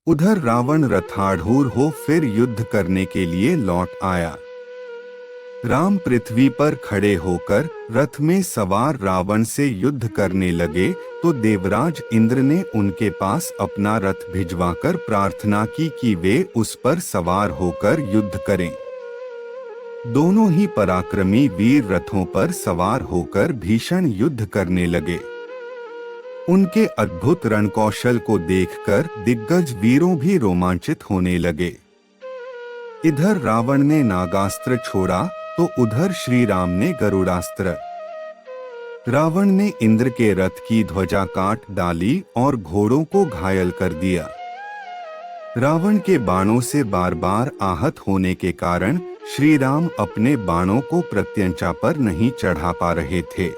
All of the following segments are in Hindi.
उधर रावण रथाढ़ूर हो फिर युद्ध करने के लिए लौट आया। राम पृथ्वी पर खड़े होकर रथ में सवार रावण से युद्ध करने लगे तो देवराज इंद्र ने उनके पास अपना रथ भिजवाकर प्रार्थना की कि वे उस पर सवार होकर युद्ध करें। दोनों ही पराक्रमी वीर रथों पर सवार होकर भीषण युद्ध करने लगे। उनके अद्भुत रणकौशल को देखकर दिग्गज वीरों भी रोमांचित होने लगे। इधर रावण ने नागास्त्र छोड़ा तो उधर श्री राम ने गरुड़ास्त्र। रावण ने इंद्र के रथ की ध्वजा काट डाली और घोड़ों को घायल कर दिया। रावण के बाणों से बार बार आहत होने के कारण श्री राम अपने बाणों को प्रत्यंचा पर नहीं चढ़ा पा रहे थे।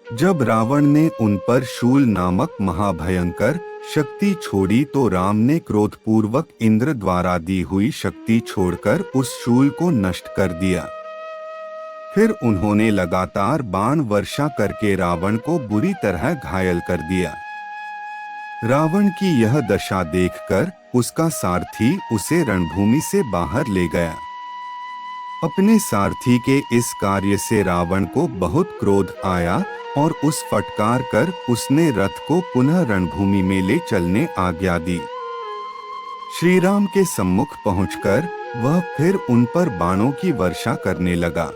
जब रावण ने उन पर शूल नामक महाभयंकर शक्ति छोड़ी तो राम ने क्रोधपूर्वक इंद्र द्वारा दी हुई शक्ति छोड़कर उस शूल को नष्ट कर दिया। फिर उन्होंने लगातार बाण वर्षा करके रावण को बुरी तरह घायल कर दिया। रावण की यह दशा देखकर उसका सारथी उसे रणभूमि से बाहर ले गया। अपने सारथी के इस कार्य से रावण को बहुत क्रोध आया और उस फटकार कर उसने रथ को पुनः रणभूमि में ले चलने आज्ञा दी। श्री राम के सम्मुख पहुंचकर वह फिर उन पर बाणों की वर्षा करने लगा।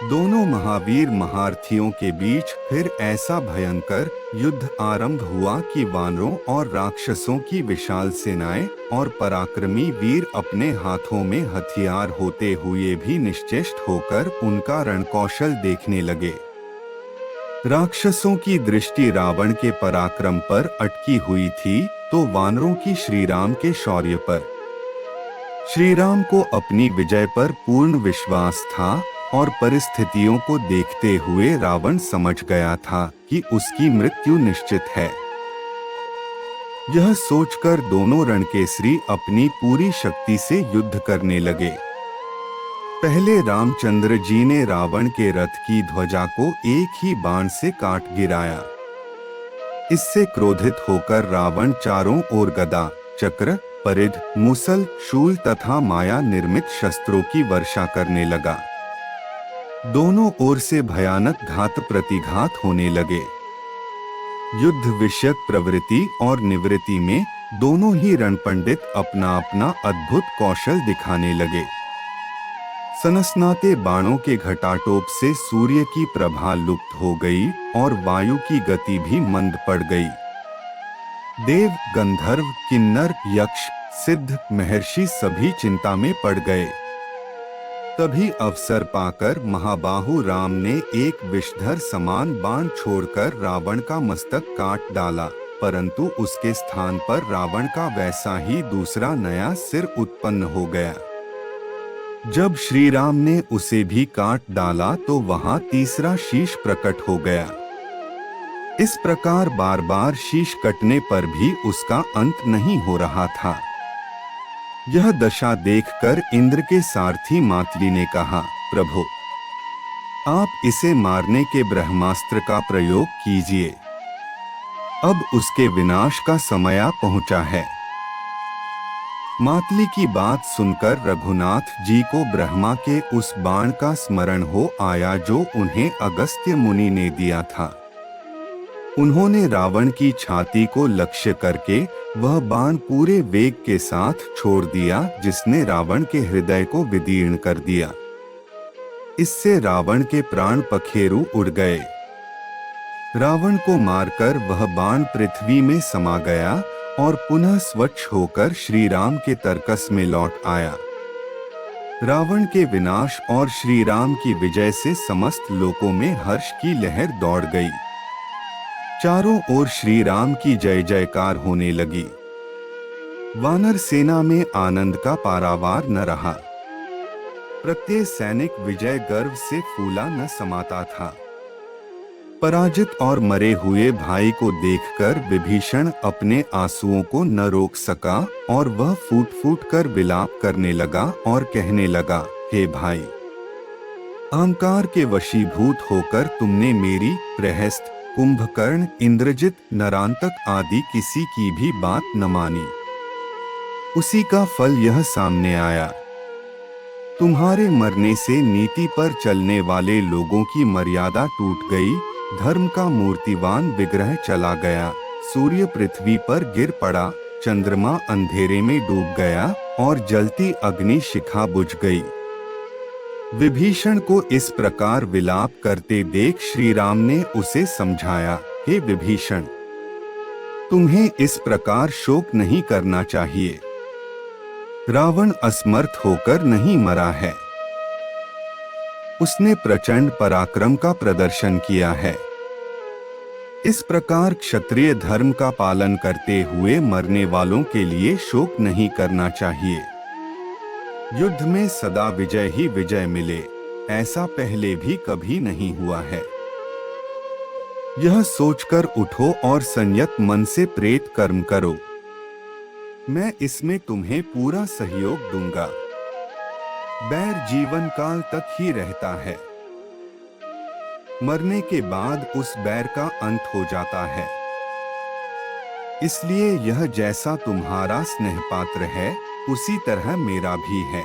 दोनों महावीर महारथियों के बीच फिर ऐसा भयंकर युद्ध आरंभ हुआ कि वानरों और राक्षसों की विशाल सेनाएं और पराक्रमी वीर अपने हाथों में हथियार होते हुए भी निश्चेष्ट होकर उनका रणकौशल देखने लगे। राक्षसों की दृष्टि रावण के पराक्रम पर अटकी हुई थी तो वानरों की श्री राम के शौर्य पर। श्री राम को अपनी विजय पर पूर्ण विश्वास था और परिस्थितियों को देखते हुए रावण समझ गया था कि उसकी मृत्यु निश्चित है। यह सोचकर दोनों रणकेसरी अपनी पूरी शक्ति से युद्ध करने लगे। पहले रामचंद्र जी ने रावण के रथ की ध्वजा को एक ही बाण से काट गिराया। इससे क्रोधित होकर रावण चारों ओर गदा, चक्र, परिध, मुसल, शूल तथा माया निर्मित शस्त्रों की वर्षा करने लगा। दोनों ओर से भयानक घात प्रतिघात होने लगे। युद्ध विषयक प्रवृत्ति और निवृत्ति में दोनों ही रणपंडित अपना अपना अद्भुत कौशल दिखाने लगे। सनसनाते बाणों के घटाटोप से सूर्य की प्रभा लुप्त हो गई और वायु की गति भी मंद पड़ गई। देव, गंधर्व, किन्नर, यक्ष, सिद्ध, महर्षि सभी चिंता में पड़ गए। तभी अवसर पाकर महाबाहु राम ने एक विषधर समान बाण छोड़कर रावण का मस्तक काट डाला, परंतु उसके स्थान पर रावण का वैसा ही दूसरा नया सिर उत्पन्न हो गया। जब श्री राम ने उसे भी काट डाला तो वहां तीसरा शीश प्रकट हो गया। इस प्रकार बार बार शीश कटने पर भी उसका अंत नहीं हो रहा था। यह दशा देखकर इंद्र के सारथी मातली ने कहा, प्रभु, आप इसे मारने के ब्रह्मास्त्र का प्रयोग कीजिए। अब उसके विनाश का समय आ पहुंचा है। मातली की बात सुनकर रघुनाथ जी को ब्रह्मा के उस बाण का स्मरण हो आया जो उन्हें अगस्त्य मुनि ने दिया था। उन्होंने रावण की छाती को लक्ष्य करके वह बाण पूरे वेग के साथ छोड़ दिया, जिसने रावण के हृदय को विदीर्ण कर दिया। इससे रावण के प्राण पखेरु उड़ गए। रावण को मारकर वह बाण पृथ्वी में समा गया और पुनः स्वच्छ होकर श्री राम के तरकस में लौट आया। रावण के विनाश और श्री राम की विजय से समस्त लोकों में हर्ष की लहर दौड़ गई। चारों ओर श्री राम की जय जयकार होने लगी। वानर सेना में आनंद का पारावार न रहा। प्रत्येक सैनिक विजय गर्व से फूला न समाता था। पराजित और मरे हुए भाई को देखकर विभीषण अपने आंसुओं को न रोक सका और वह फूट फूट कर विलाप करने लगा और कहने लगा, हे भाई, अहंकार के वशीभूत होकर तुमने मेरी प्रहस्त, कुंभकर्ण, इंद्रजित, नरांतक आदि किसी की भी बात न मानी। उसी का फल यह सामने आया। तुम्हारे मरने से नीति पर चलने वाले लोगों की मर्यादा टूट गई, धर्म का मूर्तिवान विग्रह चला गया, सूर्य पृथ्वी पर गिर पड़ा, चंद्रमा अंधेरे में डूब गया और जलती अग्नि शिखा बुझ गई। विभीषण को इस प्रकार विलाप करते देख श्री राम ने उसे समझाया, हे विभीषण, तुम्हें इस प्रकार शोक नहीं करना चाहिए। रावण असमर्थ होकर नहीं मरा है, उसने प्रचंड पराक्रम का प्रदर्शन किया है। इस प्रकार क्षत्रिय धर्म का पालन करते हुए मरने वालों के लिए शोक नहीं करना चाहिए। युद्ध में सदा विजय ही विजय मिले, ऐसा पहले भी कभी नहीं हुआ है। यह सोचकर उठो और संयत मन से प्रेत कर्म करो। मैं इसमें तुम्हें पूरा सहयोग दूंगा। बैर जीवन काल तक ही रहता है, मरने के बाद उस बैर का अंत हो जाता है। इसलिए यह जैसा तुम्हारा स्नेह पात्र है, उसी तरह मेरा भी है।